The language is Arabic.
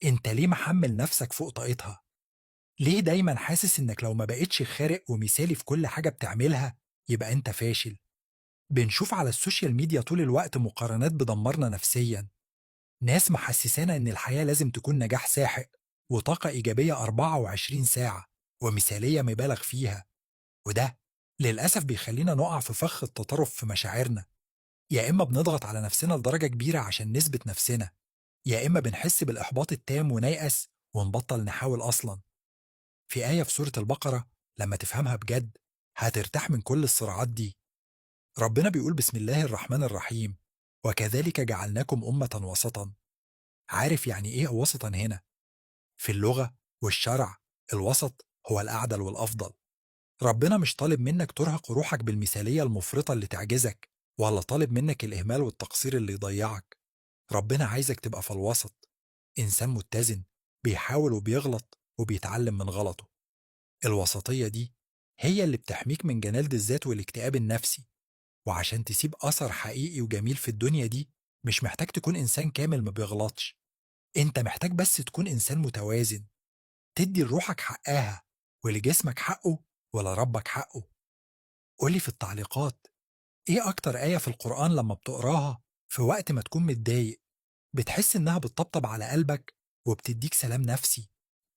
أنت ليه محمل نفسك فوق طاقتها؟ ليه دايما حاسس إنك لو ما بقتش خارق ومثالي في كل حاجة بتعملها يبقى أنت فاشل؟ بنشوف على السوشيال ميديا طول الوقت مقارنات بدمرنا نفسيا، ناس محسسانا إن الحياة لازم تكون نجاح ساحق وطاقة إيجابية 24 ساعة ومثالية مبالغ فيها، وده للأسف بيخلينا نقع في فخ التطرف في مشاعرنا. يا إما بنضغط على نفسنا لدرجة كبيرة عشان نثبت نفسنا، يا إما بنحس بالإحباط التام ونيأس ونبطل نحاول أصلا. في آية في سورة البقرة لما تفهمها بجد هترتاح من كل الصراعات دي. ربنا بيقول بسم الله الرحمن الرحيم: وكذلك جعلناكم أمة وسطا. عارف يعني إيه وسطا هنا؟ في اللغة والشرع الوسط هو الأعدل والأفضل. ربنا مش طالب منك ترهق روحك بالمثالية المفرطة اللي تعجزك، ولا طالب منك الإهمال والتقصير اللي يضيعك. ربنا عايزك تبقى في الوسط، إنسان متزن بيحاول وبيغلط وبيتعلم من غلطه. الوسطية دي هي اللي بتحميك من جلد الذات والاكتئاب النفسي. وعشان تسيب أثر حقيقي وجميل في الدنيا دي مش محتاج تكون إنسان كامل ما بيغلطش، أنت محتاج بس تكون إنسان متوازن، تدي لروحك حقها ولجسمك حقه ولربك حقه. قولي في التعليقات إيه أكتر آية في القرآن لما بتقراها في وقت ما تكون متضايق بتحس إنها بتطبطب على قلبك وبتديك سلام نفسي.